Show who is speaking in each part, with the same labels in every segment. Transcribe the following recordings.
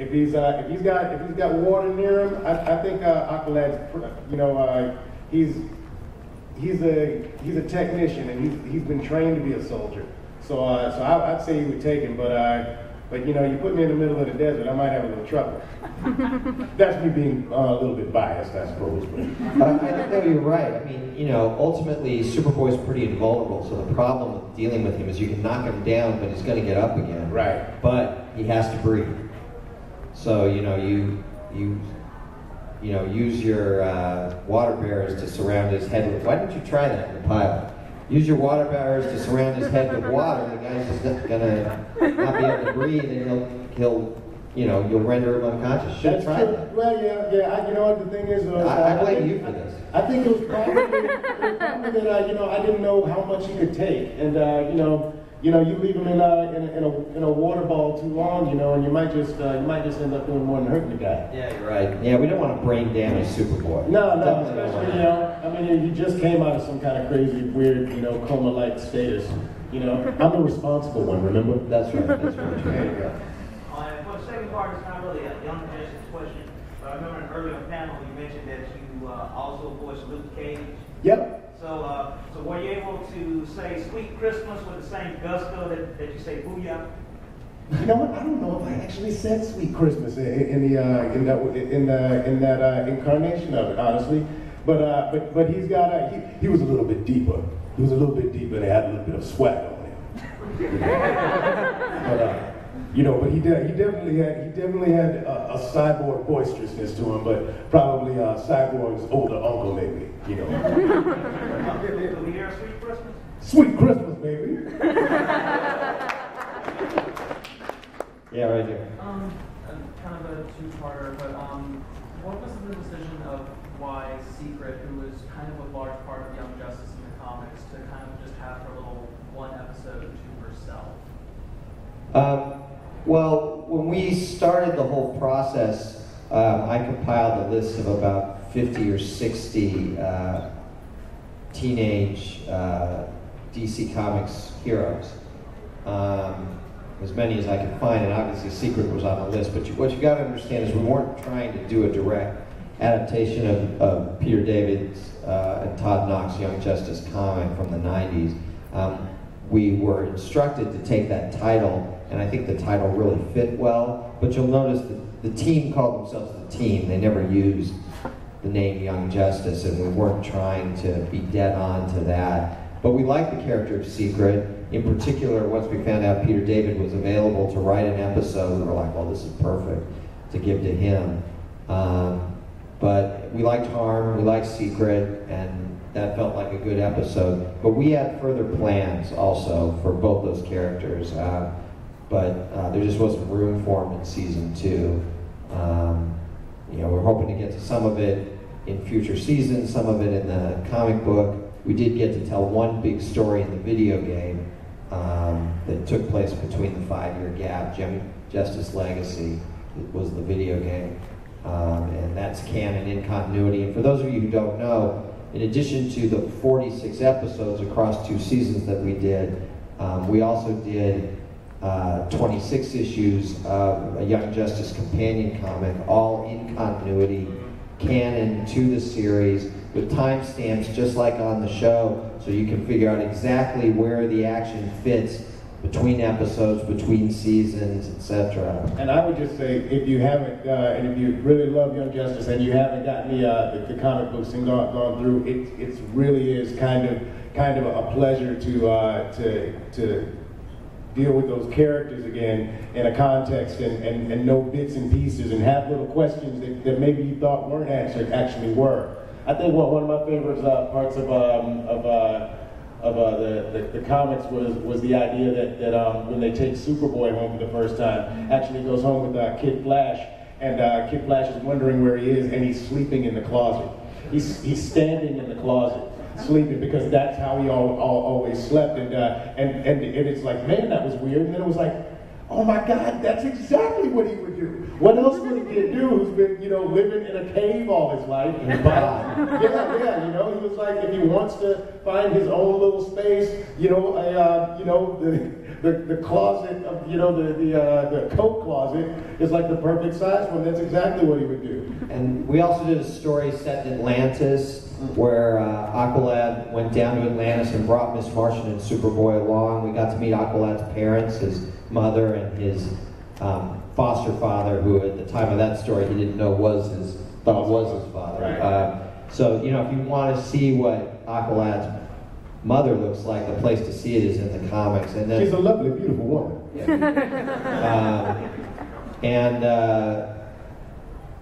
Speaker 1: if he's got water near him, I think Aqualad's, he's a technician, and he's been trained to be a soldier. So I'd say he would take him, but you put me in the middle of the desert, I might have a little trouble. That's me being a little bit biased, I suppose.
Speaker 2: But I think that you're right. I mean, ultimately Superboy's pretty invulnerable, so the problem with dealing with him is you can knock him down, but he's going to get up again.
Speaker 1: Right.
Speaker 2: But he has to breathe. So you use your water barriers to surround his head with. Why didn't you try that in the pilot? Use your water barriers to surround his head with water. The guy's just gonna not be able to breathe, and you'll render him unconscious. Should have tried that.
Speaker 1: Well, yeah. You know what the thing is?
Speaker 2: I blame you for this.
Speaker 1: I think it was probably that I didn't know how much he could take, and you leave him in a water ball too long, and you might just end up doing more than hurting the guy.
Speaker 2: Yeah, you're right. Yeah, we don't want to brain damage Superboy.
Speaker 1: No, especially he just came out of some kind of crazy, weird, coma-like status. I'm the responsible one. Remember?
Speaker 2: That's right. That's right.
Speaker 1: There you go.
Speaker 3: For the second part, it's not really a young Jason's question, but I remember in an earlier panel you mentioned that you also voiced Luke Cage.
Speaker 1: Yep.
Speaker 3: So were you able to say "Sweet Christmas" with the same gusto that you say "Booyah"?
Speaker 1: You know what? I don't know if I actually said "Sweet Christmas" in that incarnation of it, honestly. But he was a little bit deeper. He was a little bit deeper, and he had a little bit of swag on him. But he definitely had a cyborg boisterousness to him, but probably Cyborg's older uncle, maybe.
Speaker 3: Do we hear "Sweet Christmas"?
Speaker 1: Sweet Christmas, baby.
Speaker 2: Yeah, right here.
Speaker 4: Kind of a two-parter, but what was the decision of why Secret, who was kind of a large part of Young Justice in the comics, to kind of just have her little one episode to herself?
Speaker 2: Well, when we started the whole process, I compiled a list of about 50 or 60 teenage DC Comics heroes. As many as I could find, and obviously Secret was on the list. But what you got to understand is we weren't trying to do a direct adaptation of Peter David's and Todd Knox' Young Justice comic from the 90s. We were instructed to take that title, and I think the title really fit well. But you'll notice that the team called themselves the Team. They never used the name Young Justice, and we weren't trying to be dead on to that. But we liked the character of Secret. In particular, once we found out Peter David was available to write an episode, we were like, well, this is perfect to give to him. But we liked Harm, we liked Secret, and that felt like a good episode. But we had further plans also for both those characters. But there just wasn't room for them in season 2. We're hoping to get to some of it in future seasons, some of it in the comic book. We did get to tell one big story in the video game that took place between the 5-year gap. Justice Legacy was the video game, and that's canon in continuity. And for those of you who don't know, in addition to the 46 episodes across 2 seasons that we did, we also did 26 issues of a Young Justice companion comic, all in continuity, canon to the series, with timestamps just like on the show, so you can figure out exactly where the action fits between episodes, between seasons, etc.
Speaker 1: And I would just say, if you haven't, and if you really love Young Justice and you haven't gotten the comic books and gone through, it really is kind of a pleasure to deal with those characters again in a context and know bits and pieces and have little questions that maybe you thought weren't answered actually were. I think one of my favorite parts of the comics was the idea that when they take Superboy home for the first time, actually goes home with Kid Flash, and Kid Flash is wondering where he is, and he's sleeping in the closet. He's standing in the closet, sleeping, because that's how he always slept, and it's like, man, that was weird. And then it was like, oh my God, that's exactly what he would do. What else would he do who's been, living in a cave all his life? But, yeah, he was like, if he wants to find his own little space, the closet of, the coat closet is like the perfect size one. That's exactly what he would do.
Speaker 2: And we also did a story set in Atlantis where Aqualad went down to Atlantis and brought Miss Martian and Superboy along. We got to meet Aqualad's parents, his mother and his foster father, who at the time of that story he didn't know was his father.
Speaker 1: Right.
Speaker 2: So, if you want to see what Aqualad's mother looks like, the place to see it is in the comics. And then,
Speaker 1: she's a lovely, beautiful woman.
Speaker 2: Yeah.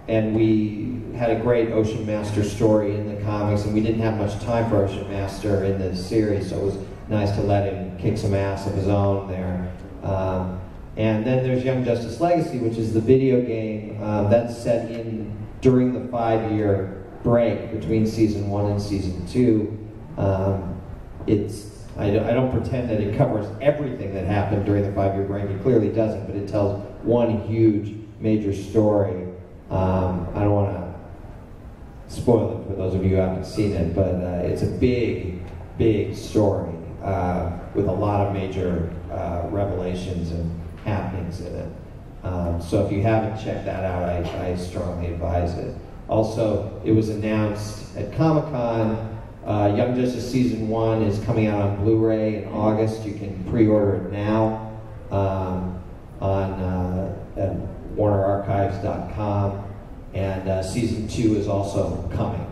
Speaker 2: And we had a great Ocean Master story in the comics, and we didn't have much time for Ocean Master in the series, so it was nice to let him kick some ass of his own there. And then there's Young Justice Legacy, which is the video game that's set during the 5-year break between season 1 and season 2. I don't pretend that it covers everything that happened during the 5-year break. It clearly doesn't, but it tells one huge, major story. I don't want to spoil it for those of you who haven't seen it, but it's a big, big story with a lot of major revelations and happenings in it. So if you haven't checked that out, I strongly advise it. Also, it was announced at Comic-Con, Young Justice Season 1 is coming out on Blu-ray in August. You can pre-order it now on WarnerArchives.com. And Season 2 is also coming.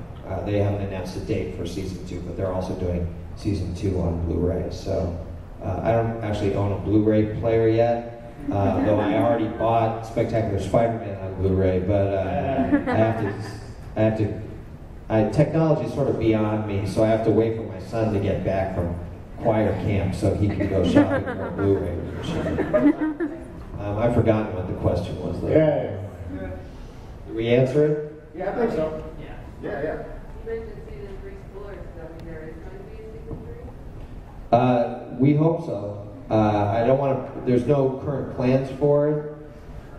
Speaker 2: They haven't announced a date for Season 2, but they're also doing Season 2 on Blu-ray. So I don't actually own a Blu-ray player yet, though I already bought Spectacular Spider-Man on Blu-ray, but technology's sort of beyond me, so I have to wait for my son to get back from choir camp so he can go shopping for a Blu-ray machine. I've forgotten what the question was, though.
Speaker 1: Yeah.
Speaker 2: Did we answer it?
Speaker 1: Yeah, I think so.
Speaker 3: Yeah.
Speaker 1: Yeah.
Speaker 5: You mentioned season 3 spoilers, so I mean, there is going to be a season 3?
Speaker 2: We hope so. I don't want to. There's no current plans for it,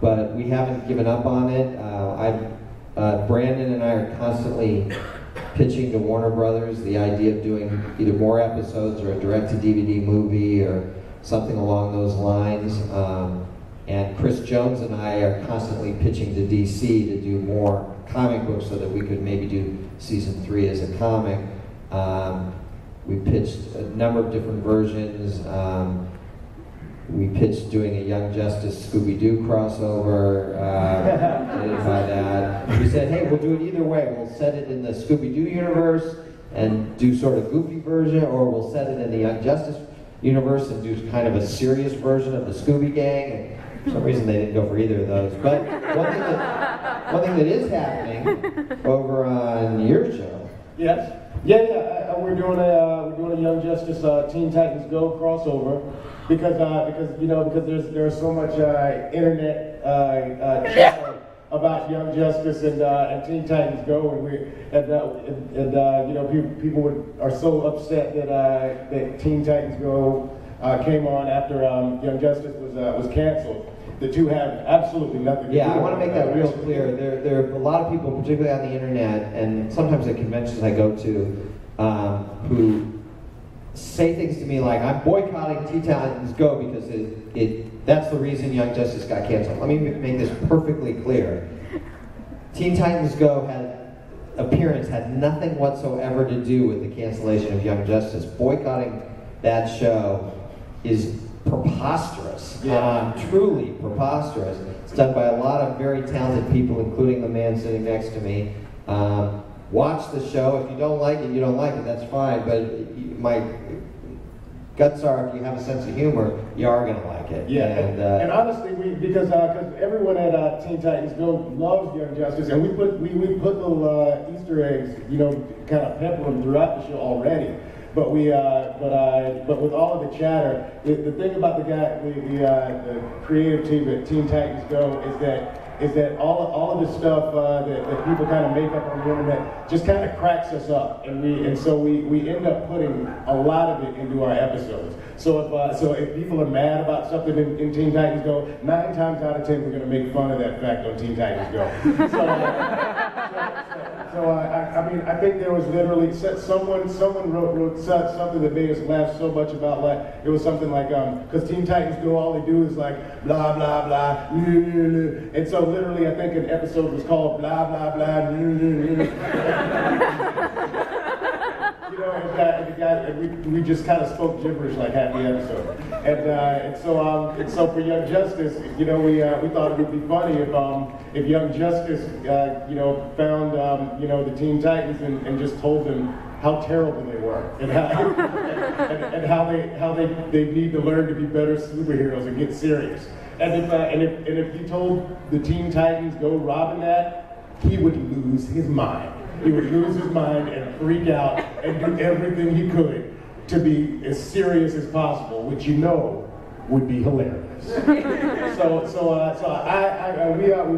Speaker 2: but we haven't given up on it. Brandon and I are constantly pitching to Warner Brothers the idea of doing either more episodes or a direct-to-DVD movie or something along those lines. And Chris Jones and I are constantly pitching to DC to do more comic books so that we could maybe do season 3 as a comic. We pitched a number of different versions. We pitched doing a Young Justice Scooby-Doo crossover. They didn't buy that. We said, hey, we'll do it either way. We'll set it in the Scooby-Doo universe and do sort of goofy version, or we'll set it in the Young Justice universe and do kind of a serious version of the Scooby Gang. And for some reason they didn't go for either of those. But one thing that is happening over on your show.
Speaker 1: Yes. Yeah. We're doing a Young Justice Teen Titans Go crossover because there's so much internet chatter about Young Justice and Teen Titans Go, and people are so upset that Teen Titans Go came on after Young Justice was canceled. The two have absolutely nothing to do with it.
Speaker 2: Yeah, I want to make that real clear. There are a lot of people, particularly on the internet, and sometimes at conventions I go to, who say things to me like, I'm boycotting Teen Titans Go because that's the reason Young Justice got canceled. Let me make this perfectly clear. Teen Titans Go had nothing whatsoever to do with the cancellation of Young Justice. Boycotting that show is preposterous. Truly preposterous. It's done by a lot of very talented people, including the man sitting next to me. Watch the show. If you don't like it, you don't like it. That's fine. But my guts are, if you have a sense of humor, you are going to like it.
Speaker 1: Yeah. And honestly, because everyone at Teen Titans Go loves Young Justice, and we put little Easter eggs, kind of pepper them throughout the show already. But but with all of the chatter, the thing about the creative team at Teen Titans Go is that all of the stuff that people kind of make up on the internet just kind of cracks us up, and so we end up putting a lot of it into our episodes. So if people are mad about something in Teen Titans Go, 9 times out of 10 we're going to make fun of that fact on Teen Titans Go. I mean, I think there was literally someone wrote something that made us laugh so much about, like, it was something like because Teen Titans Go, all they do is like blah blah blah, and so literally I think an episode was called blah blah blah. And the guy, and we just kind of spoke gibberish like half the episode, and so for Young Justice, we thought it would be funny if Young Justice found the Teen Titans and just told them how terrible they were and how they need to learn to be better superheroes and get serious. And if he told the Teen Titans go robbing that, he would lose his mind. He would lose his mind and freak out and do everything he could to be as serious as possible, which would be hilarious. We've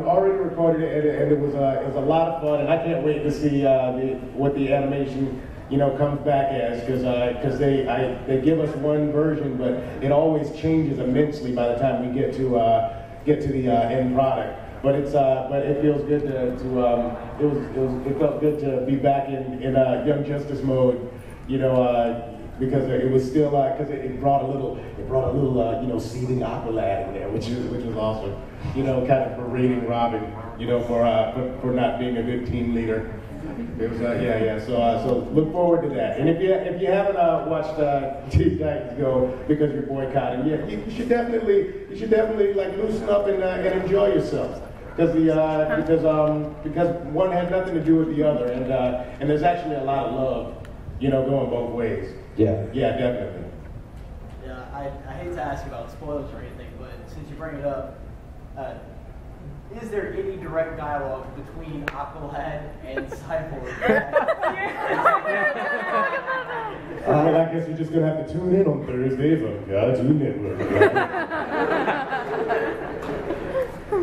Speaker 1: already recorded it, and it was a lot of fun, and I can't wait to see what the animation comes back as, because they give us one version, but it always changes immensely by the time we get to the end product. But it feels good it felt good to be back in Young Justice mode, because it was still because it brought a little seething Aqualad in there, which was awesome, kind of berating Robin, for not being a good team leader. It was So look forward to that. And if you haven't watched Teen Titans Go because you're boycotting, you should definitely like loosen up and enjoy yourself. Because one had nothing to do with the other, and there's actually a lot of love, going both ways.
Speaker 2: Yeah.
Speaker 1: Yeah, definitely.
Speaker 6: Yeah, I hate to ask you about spoilers or anything, but since you bring it up, is there any direct dialogue between Aqualad and Cyborg?
Speaker 1: Well, I guess you're just gonna have to tune in on Thursdays on Cartoon Network.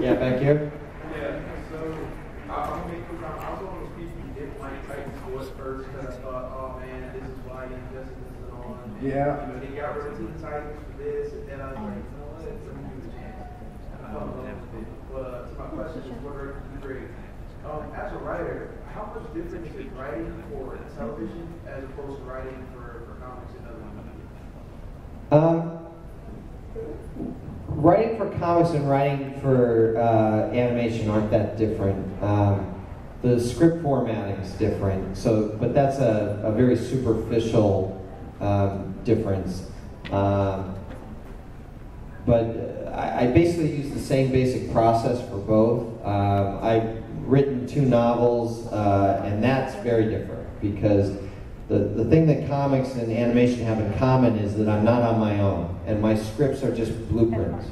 Speaker 2: Yeah, back here.
Speaker 7: Yeah, so I was one of those people who didn't like Titans Go at first because I thought, oh man, this is why Injustice is on. And,
Speaker 1: Yeah.
Speaker 7: They got rid of Teen Titans for this, and then I was like, you know what, let me give it a chance. But to my question is, what are you great? As a writer, how much difference is writing for television as opposed to writing for comics and other media?
Speaker 2: Writing for comics and writing for animation aren't that different. The script formatting is different, but that's a very superficial difference. But I basically use the same basic process for both. I've written 2 novels, and that's very different because the thing that comics and animation have in common is that I'm not on my own, and my scripts are just blueprints.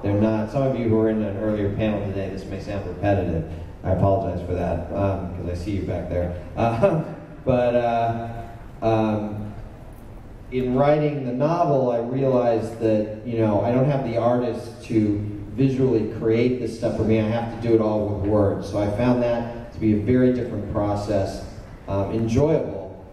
Speaker 2: They're not. Some of you who were in an earlier panel today, this may sound repetitive. I apologize for that because I see you back there. In writing the novel, I realized that I don't have the artist to visually create this stuff for me. I have to do it all with words. So I found that to be a very different process, enjoyable,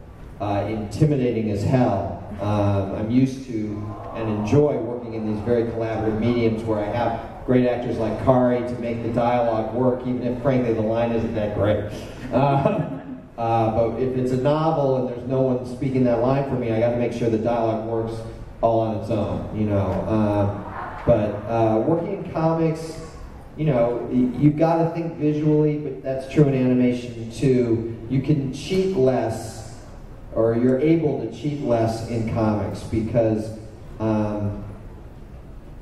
Speaker 2: intimidating as hell. I'm used to and enjoy working in these very collaborative mediums where I have great actors like Kari to make the dialogue work, even if frankly the line isn't that great. But if it's a novel and there's no one speaking that line for me, I got to make sure the dialogue works all on its own, But working in comics, you've got to think visually, but that's true in animation too. You can cheat less, or you're able to cheat less in comics because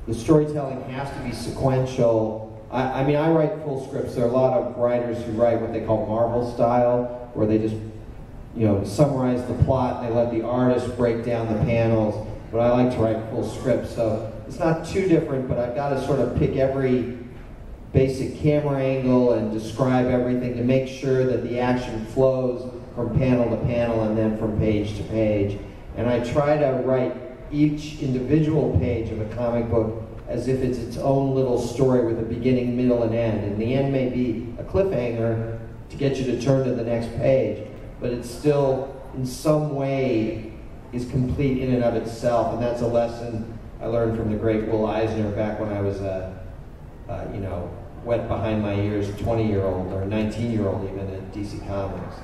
Speaker 2: the storytelling has to be sequential. I mean, I write full scripts. There are a lot of writers who write what they call Marvel style, where they just, summarize the plot and they let the artist break down the panels. But I like to write full scripts, so it's not too different, but I've got to sort of pick every basic camera angle and describe everything to make sure that the action flows from panel to panel and then from page to page. And I try to write each individual page of a comic book as if it's its own little story with a beginning, middle, and end. And the end may be a cliffhanger to get you to turn to the next page, but it's still, in some way, is complete in and of itself. And that's a lesson I learned from the great Will Eisner back when I was wet behind my ears 20-year-old or 19-year-old even at DC Comics.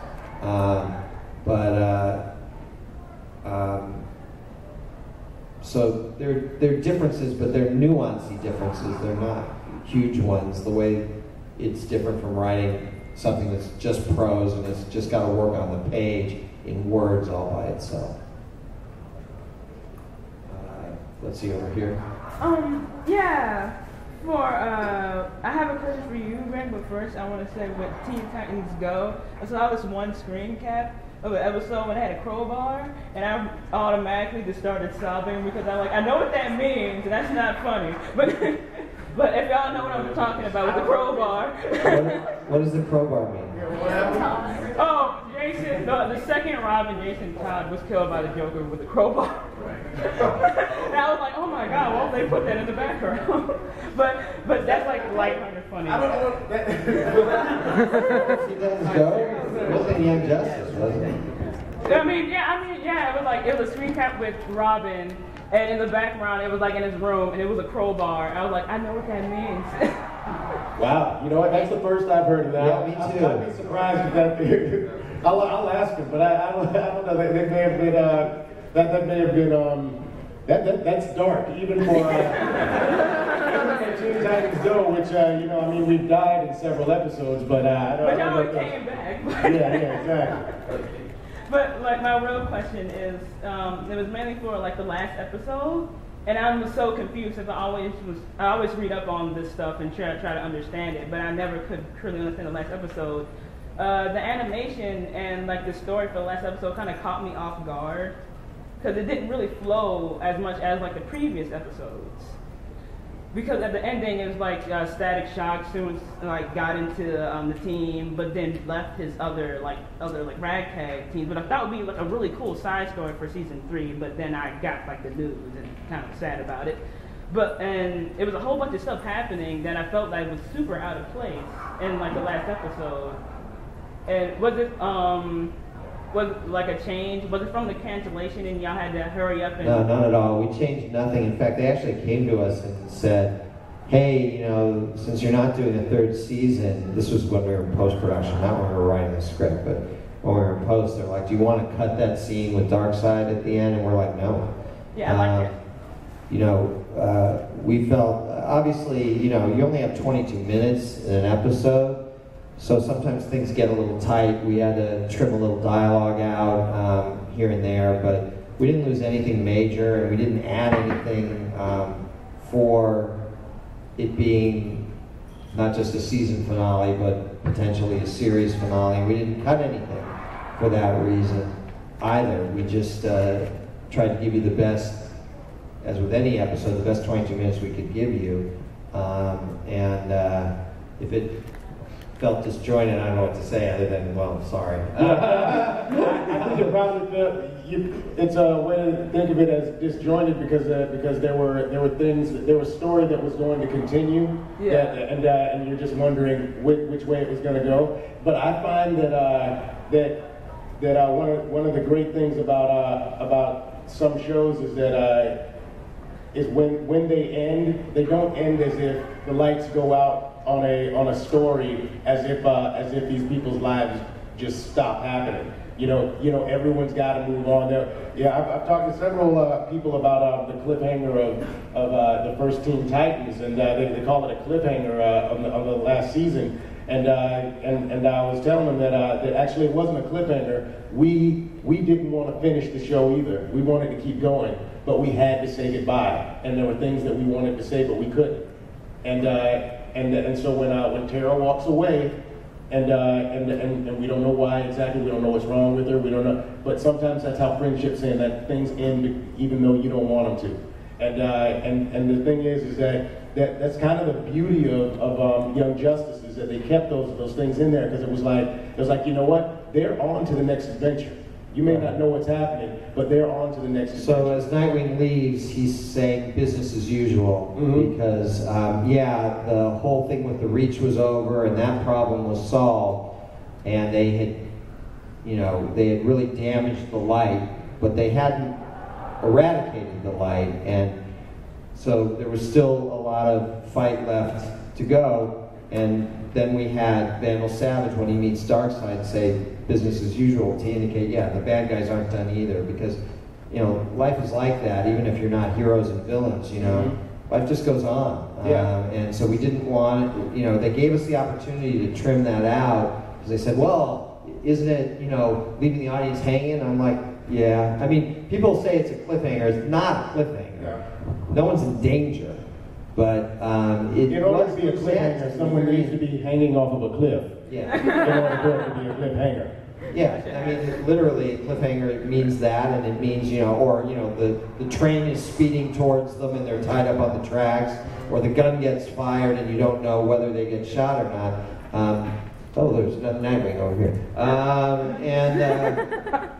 Speaker 2: So there are differences, but they're nuancey differences. They're not huge ones. The way it's different from writing something that's just prose and it's just got to work on the page in words all by itself. Let's see over here.
Speaker 8: Yeah. I have a question for you, Greg, but first I want to say with Teen Titans Go, I saw this one screen cap of an episode when they had a crowbar, and I automatically just started sobbing because I know what that means, and that's not funny. But if y'all know what I'm talking about with the crowbar.
Speaker 2: What does the crowbar mean?
Speaker 8: Oh, Jason, the second Robin, Jason Todd, was killed by the Joker with a crowbar. And I was like, oh my God, why don't they put that in the background? but that's like lighthearted funny.
Speaker 1: I don't know.
Speaker 2: It wasn't Young Justice, was it?
Speaker 8: Yeah, it was a screen cap with Robin, and in the background it was like in his room, and it was a crowbar. I was like, I know what that means.
Speaker 1: Wow, you know what? That's the first I've heard of that.
Speaker 2: Yeah, me too.
Speaker 1: I'd be surprised if that. I'll ask him, but I don't know. That may have been that may have been that's dark, even for Teen Titans Go, which we've died in several episodes, but I don't know.
Speaker 8: But y'all came back.
Speaker 1: Yeah, exactly.
Speaker 8: But like my real question is, it was mainly for like the last episode, and I was so confused because I always read up on this stuff and try to understand it, but I never could truly understand the last episode. The animation and like the story for the last episode kind of caught me off guard because it didn't really flow as much as like the previous episodes. Because at the ending it was like Static Shock soon got into the team, but then left his other ragtag teams. But I thought it would be like a really cool side story for season 3. But then I got like the news and kind of sad about it. And it was a whole bunch of stuff happening that I felt like was super out of place in like the last episode. And was it like a change? Was it from the cancellation and y'all had to hurry up and...
Speaker 2: No, not at all. We changed nothing. In fact, they actually came to us and said, hey, since you're not doing a 3rd season, this was when we were in post-production, not when we were writing the script, but when we were in post, they're like, do you want to cut that scene with Darkseid at the end? And we're like, no.
Speaker 8: Yeah, I like it.
Speaker 2: We felt, obviously, you only have 22 minutes in an episode, so sometimes things get a little tight. We had to trim a little dialogue out here and there, but we didn't lose anything major, and we didn't add anything for it being not just a season finale, but potentially a series finale. We didn't cut anything for that reason either. We just tried to give you the best, as with any episode, the best 22 minutes we could give you. If it felt disjointed, I don't know what to say other than, well, sorry.
Speaker 1: I think it probably it's a way to think of it as disjointed because there was story that was going to continue, and you're just wondering which way it was going to go. But I find that one of the great things about some shows is that is when they end, they don't end as if the lights go out on a story as if these people's lives just stop happening. Everyone's got to move on. I've talked to several people about the cliffhanger of the first Teen Titans, and they call it a cliffhanger of the last season. And I was telling them that actually it wasn't a cliffhanger. We didn't want to finish the show either. We wanted to keep going, but we had to say goodbye. And there were things that we wanted to say, but we couldn't. And so when Tara walks away, and we don't know why exactly, we don't know what's wrong with her, we don't know. But sometimes that's how friendships end. That things end even though you don't want them to. And the thing is that's kind of the beauty of Young Justice, is that they kept those things in there because it was like, you know what, they're on to the next adventure. You may not know what's happening, but they're on to the next adventure.
Speaker 2: So as Nightwing leaves, he's saying business as usual, because the whole thing with the Reach was over and that problem was solved, and they had really damaged the light, but they hadn't eradicated the light, and so there was still a lot of fight left to go. And then we had Vandal Savage, when he meets Darkseid, say business as usual to indicate, yeah, the bad guys aren't done either, because, you know, life is like that, even if you're not heroes and villains, you know. Life just goes on.
Speaker 1: Yeah.
Speaker 2: And so we didn't want, you know, they gave us the opportunity to trim that out, because they said, well, isn't it, you know, leaving the audience hanging? I'm like, yeah. I mean, people say it's a cliffhanger. It's not a cliffhanger.
Speaker 1: Yeah.
Speaker 2: No one's in danger. But it
Speaker 1: In order
Speaker 2: was
Speaker 1: to be a cliffhanger, someone needs to be hanging off of a cliff.
Speaker 2: Yeah.
Speaker 1: In order for it to be a cliffhanger.
Speaker 2: Yeah, I mean, literally, cliffhanger means that, and it means, you know, or, you know, the train is speeding towards them and they're tied up on the tracks, or the gun gets fired and you don't know whether they get shot or not. Oh, there's another Nightwing over here.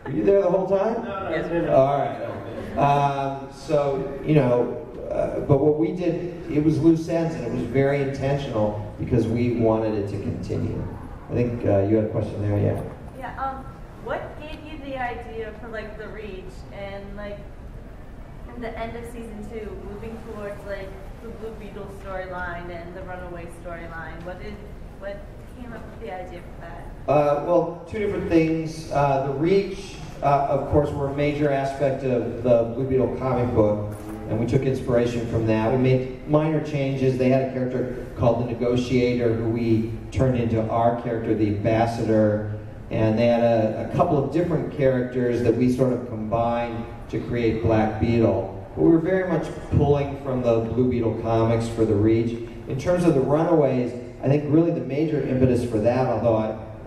Speaker 2: Were you there the whole time?
Speaker 1: No.
Speaker 2: All right. So, you know, but what we did, it was loose ends, and it was very intentional because we wanted it to continue. I think you had a question there, yeah?
Speaker 9: Yeah, what gave you the idea for, like, the Reach and, like, in the end of season 2, moving towards, like, the Blue Beetle storyline and the Runaway storyline? What came up with the idea for that?
Speaker 2: Well, two different things. The Reach, of course, were a major aspect of the Blue Beetle comic book, and we took inspiration from that. We made minor changes. They had a character called the Negotiator, who we turned into our character, the Ambassador, and they had a couple of different characters that we sort of combined to create Black Beetle. But we were very much pulling from the Blue Beetle comics for the Reach. In terms of the Runaways, I think really the major impetus for that, although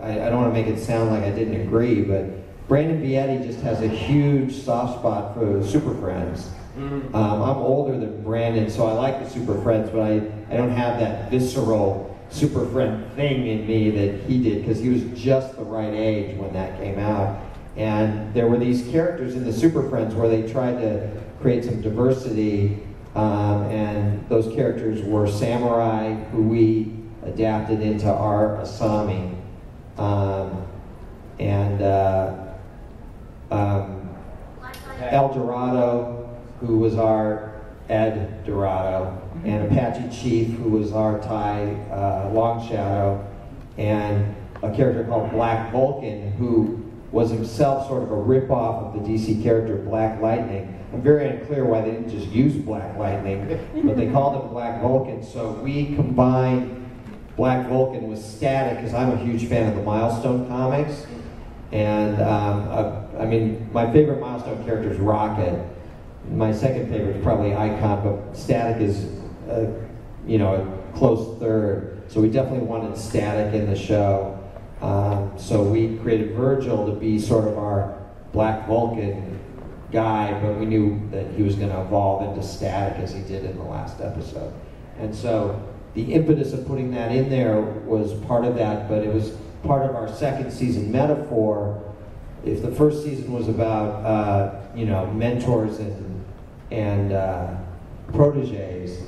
Speaker 2: I don't want to make it sound like I didn't agree, but Brandon Vietti just has a huge soft spot for Super Friends. I'm older than Brandon, so I like the Super Friends, but I don't have that visceral Super Friend thing in me that he did, because he was just the right age when that came out. And there were these characters in the Super Friends where they tried to create some diversity, and those characters were samurai, who we adapted into our Asami, and El Dorado, who was our Ed Dorado, and Apache Chief, who was our Thai Long Shadow, and a character called Black Vulcan, who was himself sort of a rip-off of the DC character Black Lightning. I'm very unclear why they didn't just use Black Lightning, but they called him Black Vulcan. So we combined Black Vulcan with Static, because I'm a huge fan of the Milestone comics. And I mean, my favorite Milestone character is Rocket. My second favorite is probably Icon, but Static is, you know, a close third. So we definitely wanted Static in the show. So we created Virgil to be sort of our Black Vulcan guy, but we knew that he was going to evolve into Static as he did in the last episode. And so the impetus of putting that in there was part of that, but it was part of our second season metaphor. If the first season was about, you know, mentors and proteges,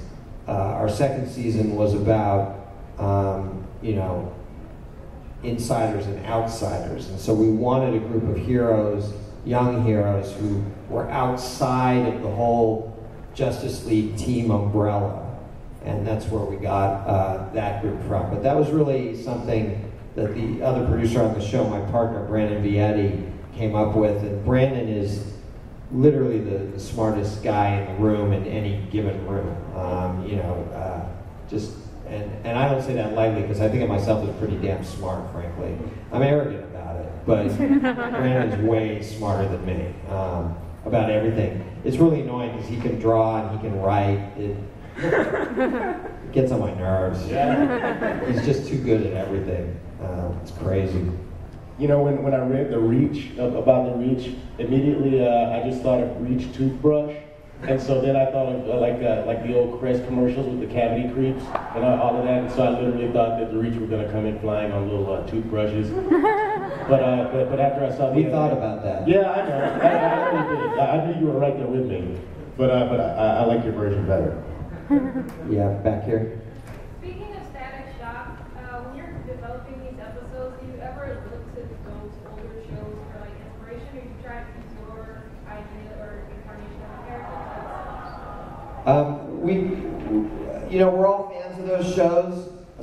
Speaker 2: our second season was about, you know, insiders and outsiders. And so we wanted a group of heroes, young heroes, who were outside of the whole Justice League team umbrella. And that's where we got that group from. But that was really something that the other producer on the show, my partner, Brandon Vietti, came up with. And Brandon is literally the smartest guy in the room, in any given room. You know, and I don't say that lightly, because I think of myself as pretty damn smart, frankly. I'm arrogant about it, but Brandon's way smarter than me about everything. It's really annoying because he can draw and he can write. It gets on my nerves. Yeah. He's just too good at everything. It's crazy.
Speaker 1: You know, when I read the Reach, about the Reach, immediately I just thought of Reach toothbrush. And so then I thought of like the old Crest commercials with the cavity creeps and all of that. And so I literally thought that the Reach were going to come in flying on little toothbrushes. But after I saw
Speaker 2: we thought about that.
Speaker 1: Yeah, I know. I really did. I knew you were right there with me. But I like your version better.
Speaker 2: Yeah, back here.
Speaker 5: Speaking of Static Shock, when you're developing these episodes, do you ever look to go to older shows for like inspiration, or you try to use your idea or incarnation of a character?
Speaker 2: You know, we're all fans of those shows.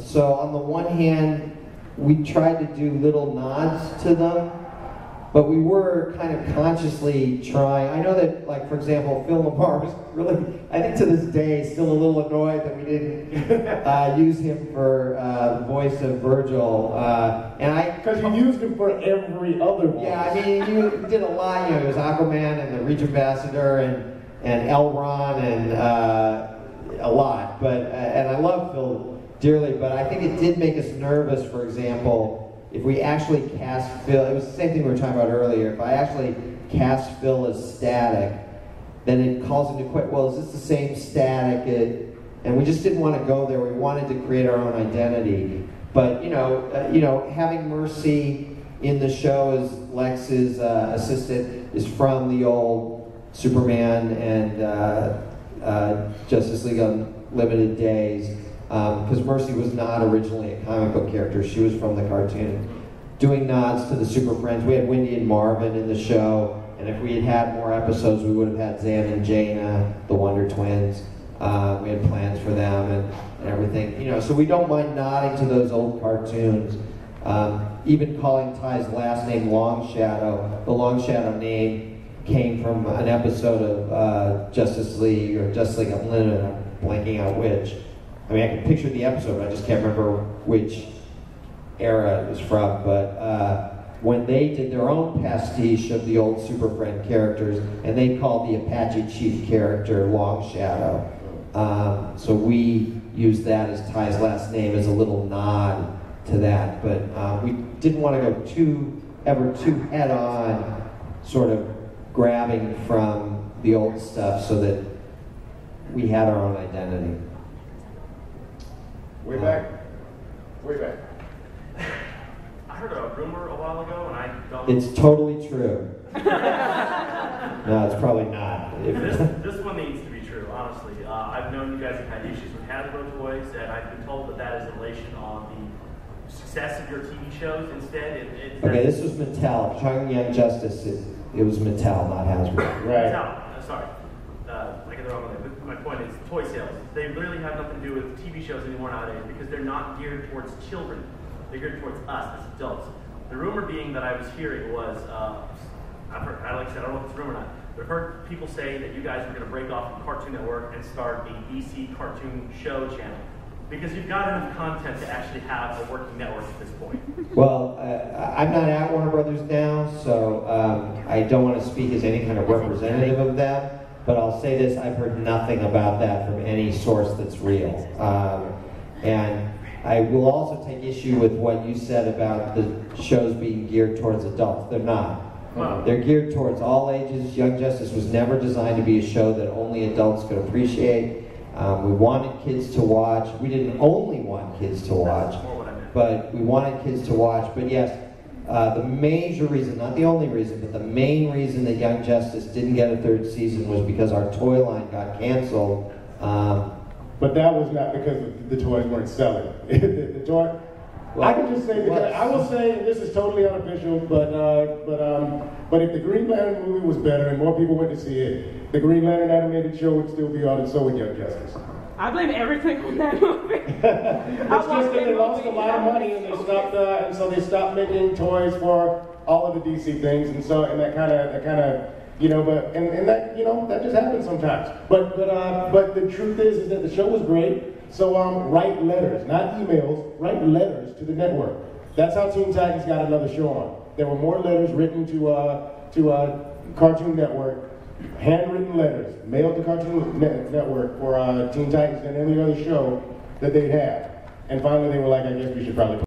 Speaker 2: So on the one hand, we tried to do little nods to them, but we were kind of consciously trying. I know that, like, for example, Phil Lamar was really, I think to this day, still a little annoyed that we didn't use him for the voice of Virgil.
Speaker 1: Because you used him for every other voice.
Speaker 2: Yeah, I mean, you did a lot. You know, he was Aquaman and the Reach Ambassador and Elron and a lot. But and I love Phil dearly, but I think it did make us nervous, for example, if we actually cast Phil. It was the same thing we were talking about earlier. If I actually cast Phil as Static, then it calls into question, well, is this the same Static? And we just didn't want to go there. We wanted to create our own identity. But you know, having Mercy in the show as Lex's assistant is from the old Superman and Justice League Unlimited days. Because Mercy was not originally a comic book character. She was from the cartoon. Doing nods to the Super Friends. We had Wendy and Marvin in the show, and if we had had more episodes, we would have had Zan and Jaina, the Wonder Twins. We had plans for them and everything. You know, so we don't mind nodding to those old cartoons. Even calling Ty's last name Long Shadow. The Long Shadow name came from an episode of Justice League or Justice League Unlimited. I'm blanking out which. I mean, I can picture the episode, but I just can't remember which era it was from. But when they did their own pastiche of the old Super Friend characters, and they called the Apache Chief character Long Shadow. So we used that as Ty's last name as a little nod to that. But we didn't want to go ever too head-on, sort of grabbing from the old stuff so that we had our own identity.
Speaker 1: Way back.
Speaker 10: I heard a rumor a while ago, and I don't.
Speaker 2: It's totally true. No, it's probably not.
Speaker 10: This one needs to be true, honestly. I've known you guys have had issues with Hasbro toys, and I've been told that is in relation on the success of your TV shows. Instead,
Speaker 2: okay, this was Mattel. Trying Young Justice, it was Mattel, not Hasbro.
Speaker 1: Right.
Speaker 10: Mattel. Sorry. I get the wrong one there. But my point is, toy sales. They really have nothing to do with TV shows anymore nowadays because they're not geared towards children. They're geared towards us as adults. The rumor being that I was hearing was, I've heard, like I said, I don't know if it's a rumor or not, but I've heard people say that you guys were going to break off from Cartoon Network and start a DC cartoon show channel. Because you've got enough content to actually have a working network at this point.
Speaker 2: Well, I'm not at Warner Brothers now, so I don't want to speak as any kind of representative of them. But I'll say this, I've heard nothing about that from any source that's real. And I will also take issue with what you said about the shows being geared towards adults. They're not.
Speaker 10: Wow.
Speaker 2: They're geared towards all ages. Young Justice was never designed to be a show that only adults could appreciate. We wanted kids to watch. We didn't only want kids to watch, but we wanted kids to watch. But yes, the major reason, not the only reason, but the main reason that Young Justice didn't get a third season was because our toy line got canceled.
Speaker 1: But that was not because the toys weren't selling. The toy. Well, I can just say, because I will say, this is totally unofficial, but if the Green Lantern movie was better and more people went to see it, the Green Lantern animated show would still be on, and so would Young Justice.
Speaker 8: I blame everything on that movie.
Speaker 1: It's just that they lost a lot of money and they stopped, and so they stopped making toys for all of the DC things, and that kind of, you know, but and that, you know, that just happens sometimes. But the truth is that the show was great. So write letters, not emails, write letters to the network. That's how Teen Titans got another show on. There were more letters written to Cartoon Network, handwritten letters, mailed to Cartoon Network for Teen Titans than any other show that they'd had. And finally they were like, I guess we should probably